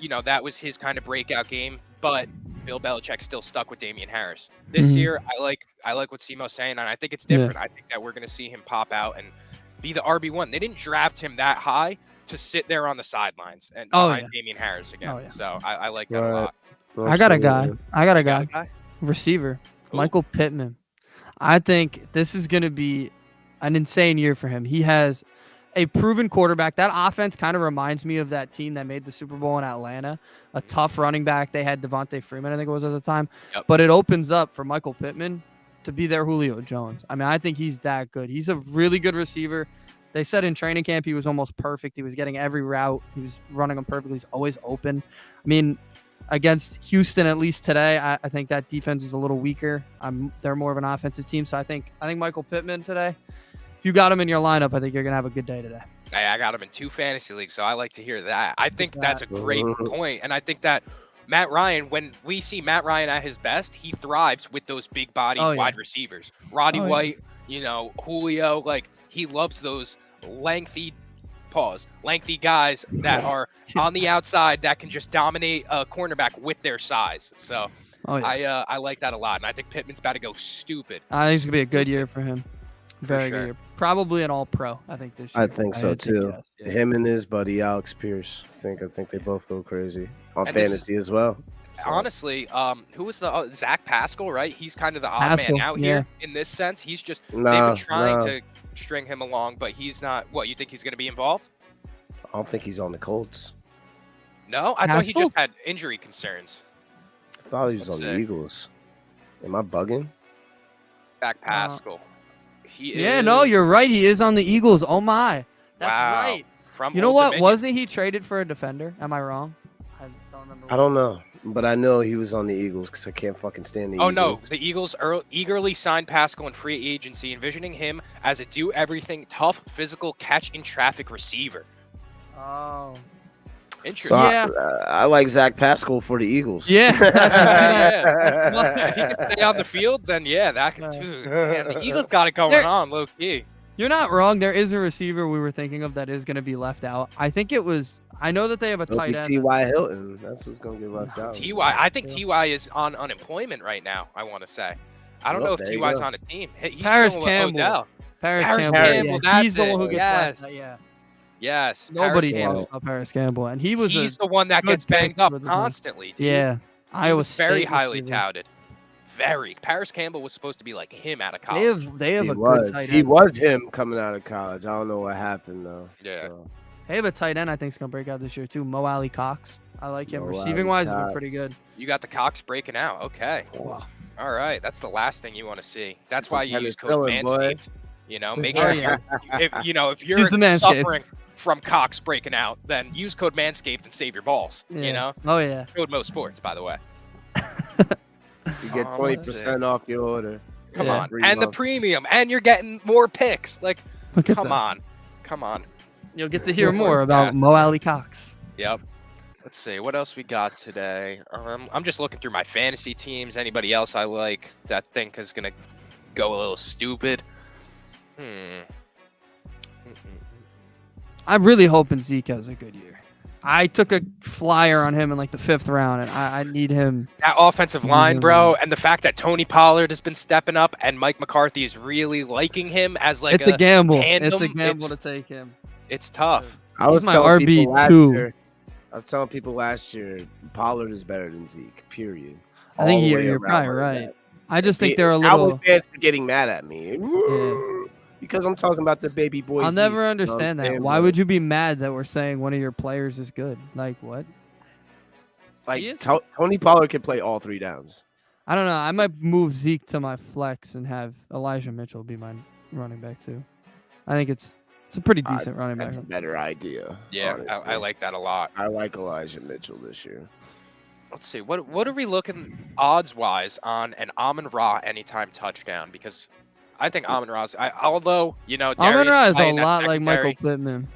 his kind of breakout game, but Bill Belichick still stuck with Damian Harris. This year, I like what Simo's saying, and I think it's different. I think that we're going to see him pop out and be the RB1. They didn't draft him that high to sit there on the sidelines and find Damian Harris again. So I like that a lot. I got a guy. Receiver, Michael Pittman. I think this is going to be an insane year for him. He has a proven quarterback. That offense kind of reminds me of that team that made the Super Bowl in Atlanta. A tough running back. They had Devontae Freeman, I think it was at the time. Yep. But it opens up for Michael Pittman to be their Julio Jones. I mean, I think he's that good. He's a really good receiver. They said in training camp he was almost perfect. He was getting every route. He was running them perfectly. He's always open. I mean, against Houston, at least today, I think that defense is a little weaker. They're more of an offensive team. So I think Michael Pittman today, if you got him in your lineup, I think you're going to have a good day today. I got him in 2 fantasy leagues, so I like to hear that. I think that's a great point. And I think that Matt Ryan, when we see Matt Ryan at his best, he thrives with those big body wide receivers. Roddy White, you know, Julio, like he loves those lengthy guys that are on the outside that can just dominate a cornerback with their size. So I like that a lot. And I think Pittman's about to go stupid. I think it's going to be a good year for him. Very good year. Probably an all-pro, I think, this year. I think so, too. Him and his buddy, Alex Pierce. I think they both go crazy on fantasy as well. So. Honestly, who was the Zach Pascal, right? He's kind of the odd man out here in this sense. He's just they've been trying to string him along, but he's not. What, you think he's going to be involved? I don't think he's on the Colts. No, I thought he just had injury concerns. I thought he was on the Eagles. Am I bugging? Zach Pascal. No, you're right. He is on the Eagles. Oh my, that's right. You know what? Wasn't he traded for a defender? Am I wrong? I don't remember. I don't know, but I know he was on the Eagles because I can't fucking stand the Eagles. Oh no, the Eagles eagerly signed Pascal in free agency, envisioning him as a do-everything, tough, physical, catch-in-traffic receiver. Oh. Interesting. So I like Zach Pascal for the Eagles. Yeah. If he can stay on the field, then that can too. Man, the Eagles got it going on, low key. You're not wrong. There is a receiver we were thinking of that is going to be left out. I think it was. I know that they have a tight end. T.Y. Hilton. That's what's going to get left out. T.Y. I think T.Y. is on unemployment right now. I want to say. I don't know if T.Y.'s on a team. He's Paris Campbell. Paris Campbell. He's the one who gets left out. Yes. Nobody knows about Paris Campbell, and he's the one that gets banged up constantly. Dude. Yeah, Iowa State very highly touted. Paris Campbell was supposed to be like him out of college. They have a good tight end. He was him coming out of college. I don't know what happened though. Yeah. So. They have a tight end I think is gonna break out this year too. Mo Alley Cox. I like him. Receiving wise, he's been pretty good. You got the Cox breaking out. Okay. Wow. All right. That's the last thing you want to see. That's why you use code Manscaped. You know, make sure if you're suffering from Cox breaking out, then use code Manscaped and save your balls. Yeah. You know? Oh yeah. Code Mo Sports, by the way. You get 20% off your order. Come on. And the premium. And you're getting more picks. Like, come on. You'll get to hear more about Mo Alley Cox. Yep. Let's see. What else we got today? I'm just looking through my fantasy teams. Anybody else I like that think is going to go a little stupid? I'm really hoping Zeke has a good year. I took a flyer on him in like the 5th round, and I need him. That offensive line, bro, and the fact that Tony Pollard has been stepping up and Mike McCarthy is really liking him as like it's a gamble. Tandem. It's a gamble to take him. It's tough. I was my RB2. I was telling people last year, Pollard is better than Zeke. Period. I think you're probably right. I just think they're a little. Cowboys fans are getting mad at me. Because I'm talking about the baby boy. I'll never understand that. Why would you be mad that we're saying one of your players is good? Like what? Like Tony Pollard can play all 3 downs. I don't know. I might move Zeke to my flex and have Elijah Mitchell be my running back too. I think it's a pretty decent running back. That's a better idea. Yeah, I like that a lot. I like Elijah Mitchell this year. Let's see. What are we looking odds-wise on an Amon-Ra anytime touchdown? Because I think Amon-Ra's, although, Amon-Ra is a lot like Michael Pittman.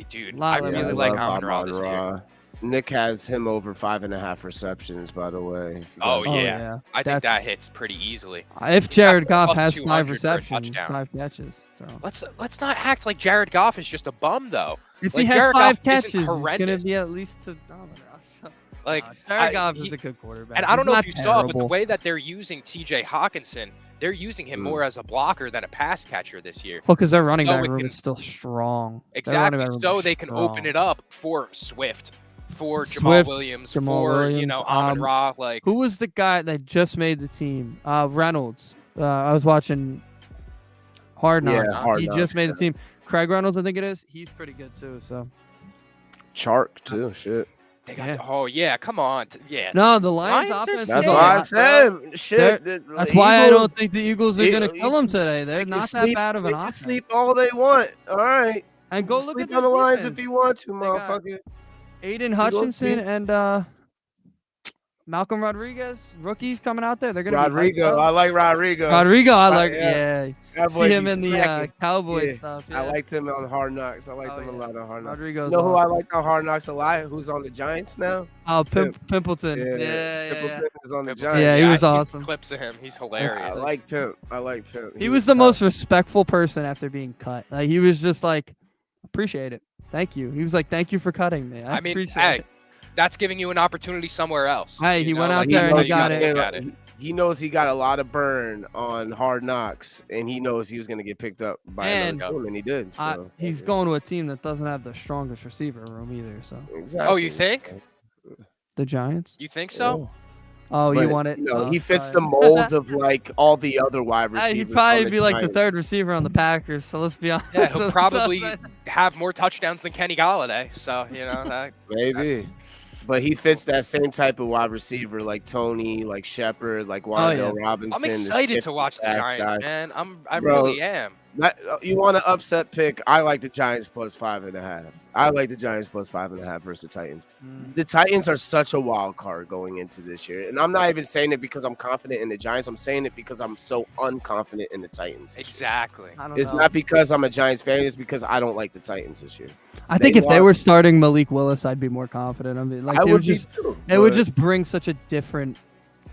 Dude, I really like Amon-Ra this year. Nick has him over 5.5 receptions, by the way. Oh yeah. I think that hits pretty easily. If Jared Goff has 5 receptions, 5 catches. So. Let's not act like Jared Goff is just a bum, though. If he has Jared 5 catches, it's going to be at least to Amon-Ra. Jared Goff is a good quarterback. And I don't know if you saw, but the way that they're using T.J. Hawkinson, they're using him more as a blocker than a pass catcher this year. Well, because their running back room is still strong. Exactly. So they can open it up for Swift, for Jamal Williams, Amon-Ra. Who was the guy that just made the team? Reynolds. I was watching Hard Knocks. Yeah, he just made the team. Craig Reynolds, I think it is. He's pretty good too. So. Chark too. Shit. They got come on. No, the Lions offense. That's why I said shit. That's why I don't think the Eagles are going to kill them today. They're not that bad of an offense. Sleep all they want. All right. And go look sleep at on the Lions if you want to, motherfucker. Aiden Hutchinson and Malcolm Rodriguez, rookies coming out there. They're gonna Rodrigo. I like Rodrigo. I like. Yeah. See him in the Cowboys stuff. Yeah. I liked him on Hard Knocks. I liked him a lot on Hard Knocks. Rodrigo's you know who I liked on Hard Knocks a lot? Who's on the Giants now? Oh, Pimpleton. Yeah. Pimpleton is on the Giants. Yeah, he was awesome. Clips of him. He's hilarious. I like Pimp. He was the most respectful person after being cut. Like he was just like, appreciate it. Thank you. He was like, thank you for cutting me. I appreciate it. That's giving you an opportunity somewhere else. Hey, he went out there and he got it. He knows he got a lot of burn on Hard Knocks, and he knows he was going to get picked up by another team, and he did. So. He's going to a team that doesn't have the strongest receiver room either. So. Exactly. Oh, you think? The Giants? You think so? Oh, you want it? No, he fits the mold of like all the other wide receivers. He'd probably be like the 3rd receiver on the Packers. So let's be honest. Yeah, he'll probably have more touchdowns than Kenny Golladay. So maybe. But he fits that same type of wide receiver, like Tony, like Shepard, like Wan'Dale Robinson. I'm excited to watch the Giants, man. I really am. You want an upset pick? I like the Giants plus 5.5. I like the Giants plus 5.5 versus the Titans. The Titans are such a wild card going into this year. And I'm not even saying it because I'm confident in the Giants. I'm saying it because I'm so unconfident in the Titans. Exactly. It's not because I'm a Giants fan. It's because I don't like the Titans this year. I think if they were starting Malik Willis, I'd be more confident. I mean, like it would just bring such a different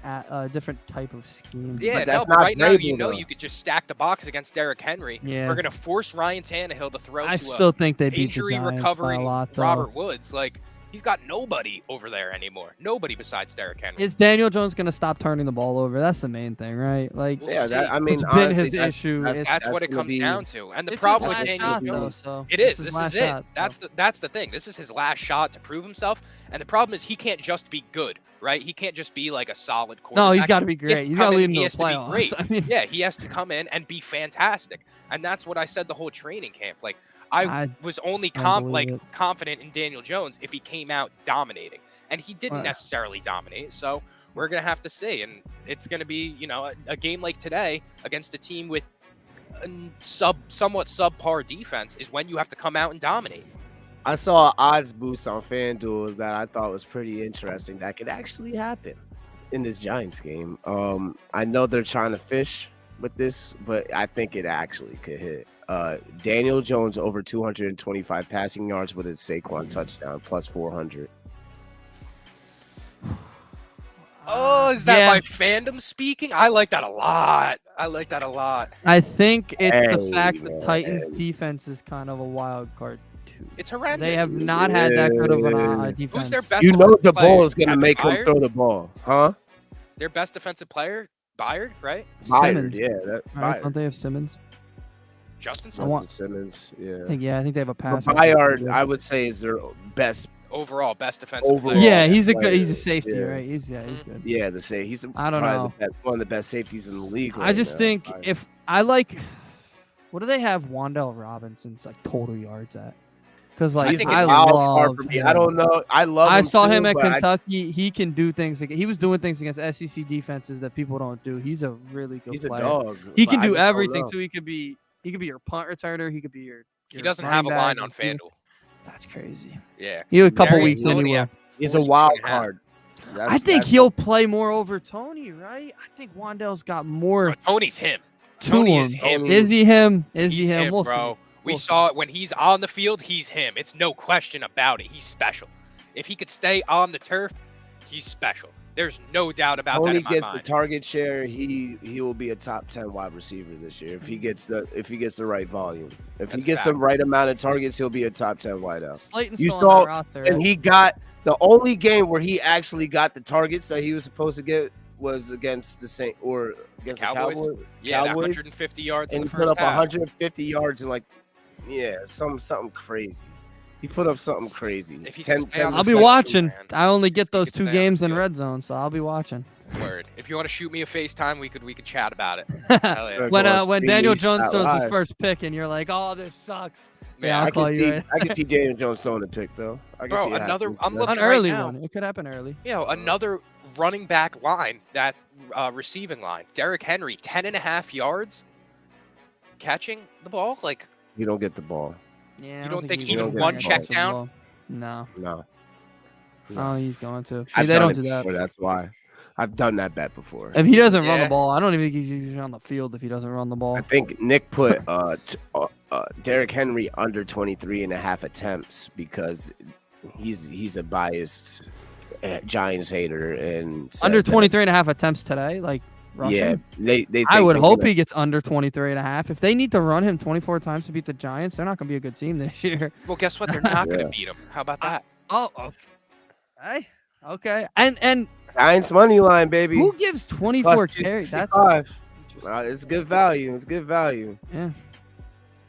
type of scheme. Yeah, but right now you could just stack the box against Derrick Henry. Yeah. We're gonna force Ryan Tannehill to throw. I still think they beat the Giants recovering by a lot, though. Robert Woods. Like he's got nobody over there anymore. Nobody besides Derrick Henry. Is Daniel Jones gonna stop turning the ball over? That's the main thing, right? Like, it's been his issue. That's what it comes down to. And the problem with Daniel Jones, this is it. That's the thing. This is his last shot to prove himself. And the problem is he can't just be good, right? He can't just be like a solid quarterback. No, he's got to be great. He's got to lead into the playoffs. I mean, yeah, he has to come in and be fantastic. And that's what I said the whole training camp. Like I was only confident in Daniel Jones if he came out dominating, and he didn't necessarily dominate. So we're gonna have to see, and it's gonna be a game like today against a team with a somewhat subpar defense is when you have to come out and dominate. I saw an odds boost on FanDuel that I thought was pretty interesting. That could actually happen in this Giants game. I know they're trying to fish with this, but I think it actually could hit. Daniel Jones over 225 passing yards with a Saquon touchdown plus 400. Oh, is that my fandom speaking? I like that a lot. I think it's the fact that Titans defense is kind of a wild card It's horrendous. They have not had that good of a defense. Who's their best? You know the player? ball is going to Kevin make Byard? him throw the ball, huh? Their best defensive player, Byard, right? Byard, Simmons. yeah. Right? Don't they have Simmons? Justin Simmons, yeah. I think they have a pass. Byard, I would say, is their best overall best defensive player. Yeah, he's a safety, right? He's good. Yeah, the safety. He's I don't know. one of the best safeties in the league. I just think if I like, what do they have Wan'Dale Robinson's like total yards at? Because like I love for me. I don't know. I saw him at Kentucky. He can do things. He was doing things against SEC defenses that people don't do. He's a really good player. He's a dog. He can do everything. So he could be your punt returner. He could be your he doesn't have a line on FanDuel. That's crazy. Yeah. He had a couple weeks anyway. He's a wild card. I think he'll play more over Tony, right? I think Wan'Dale's got more. Tony's him. Tony is him. Is he him? Is he him? We'll bro. see. We saw it when he's on the field. He's him. It's no question about it. He's special. If he could stay on the turf, he's special. There's no doubt about that in my mind. Tony gets the target share. He will be a top 10 wide receiver this year if he gets the right volume. If he gets the right amount of targets, he'll be a top 10 wideout. You saw, and he got the only game where he actually got the targets that he was supposed to get was against the Saint or against the Cowboys. Yeah, 150 yards in the first half. He put up 150 yards and something crazy. He put up something crazy. I'll be watching. I only get those 2 games in red zone, so I'll be watching. Word. If you want to shoot me a FaceTime, we could chat about it. When Daniel Jones throws his first pick and you're like, "Oh, this sucks." Yeah, I can see Daniel Jones throwing a pick though. I'm looking an early right now. one. It could happen early. Another running back line, that receiving line. Derrick Henry, 10.5 yards catching the ball. Like, you don't get the ball. Yeah, you don't think even one check down? No. Oh, he's going to. See, they don't do that. That's why. I've done that bet before. If he doesn't run the ball, I don't even think he's usually on the field if he doesn't run the ball. I think Nick put Derrick Henry under 23.5 attempts because he's a biased Giants hater and under 23.5 attempts today, like rushing. Yeah, they I would hope he gets under 23.5. If they need to run him 24 times to beat the Giants, they're not going to be a good team this year. Well, guess what? They're not going to beat them. How about that? Okay. And Giants money line, baby. Who gives 24 carries? That's it's good value. It's good value. Yeah.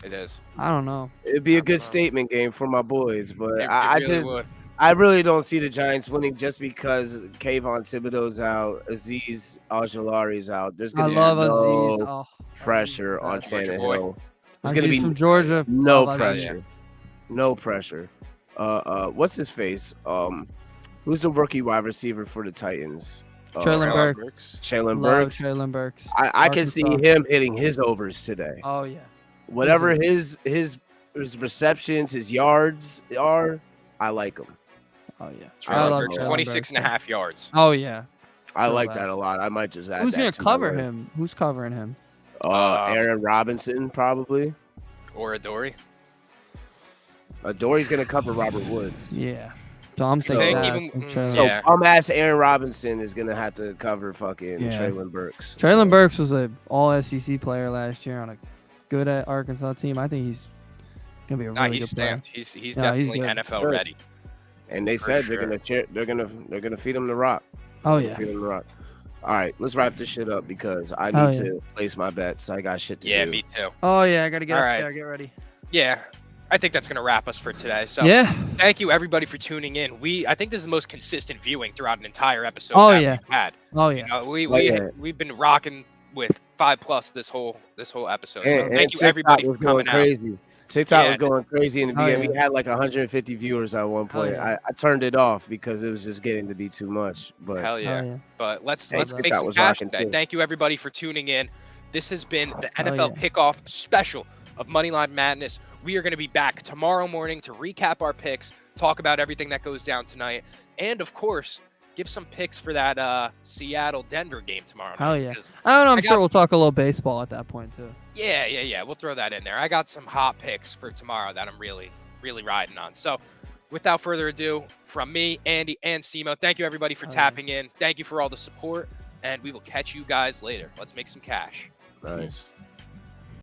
It is. I don't know. It'd be a good statement game for my boys, but would. I really don't see the Giants winning just because Kayvon Thibodeau's out, Azeez Ojulari's out. There's going to be no pressure on Tannehill. There's going to be from Georgia. No pressure. No pressure. What's his face? Who's the rookie wide receiver for the Titans? Traylon Burks. Traylon Burks. I can see him hitting his overs today. Oh yeah. Whatever his receptions, his yards are, I like him. Oh yeah. Traylon Burks, 26.5 yards. Oh yeah. I like that a lot. I might just add Who's that gonna cover him? Who's covering him? Aaron Robinson probably. Or Adoree'. Adoree's gonna cover Robert Woods. Yeah. So I'm saying dumbass Aaron Robinson is gonna have to cover fucking Traylon Burks. Traylon Burks was an all SEC player last year on a good Arkansas team. I think he's gonna be a really good player. He's definitely NFL ready. And they said they're gonna feed him the rock. Oh yeah. Feed him the rock. All right, let's wrap this shit up because I need to place my bets. I got shit to do. Yeah, me too. Oh yeah, I gotta get up there. Get ready. Yeah. I think that's going to wrap us for today. So thank you everybody for tuning in. I think this is the most consistent viewing throughout an entire episode we've had. Oh yeah. We've been rocking with 5+ this whole episode. So thank you everybody for coming crazy. TikTok was going crazy in the beginning. We had like 150 viewers at one point. I turned it off because it was just getting to be too much. But hell yeah. But let's make some cash today. Thank you everybody for tuning in. This has been the NFL Kickoff special of Moneyline Madness. We are going to be back tomorrow morning to recap our picks, talk about everything that goes down tonight, and of course, give some picks for that Seattle-Denver game tomorrow night. Hell yeah. I don't know. I'm sure we'll talk a little baseball at that point too. Yeah. We'll throw that in there. I got some hot picks for tomorrow that I'm really, really riding on. So without further ado, from me, Andy, and Simo, thank you everybody for tapping in. Thank you for all the support, and we will catch you guys later. Let's make some cash. Nice.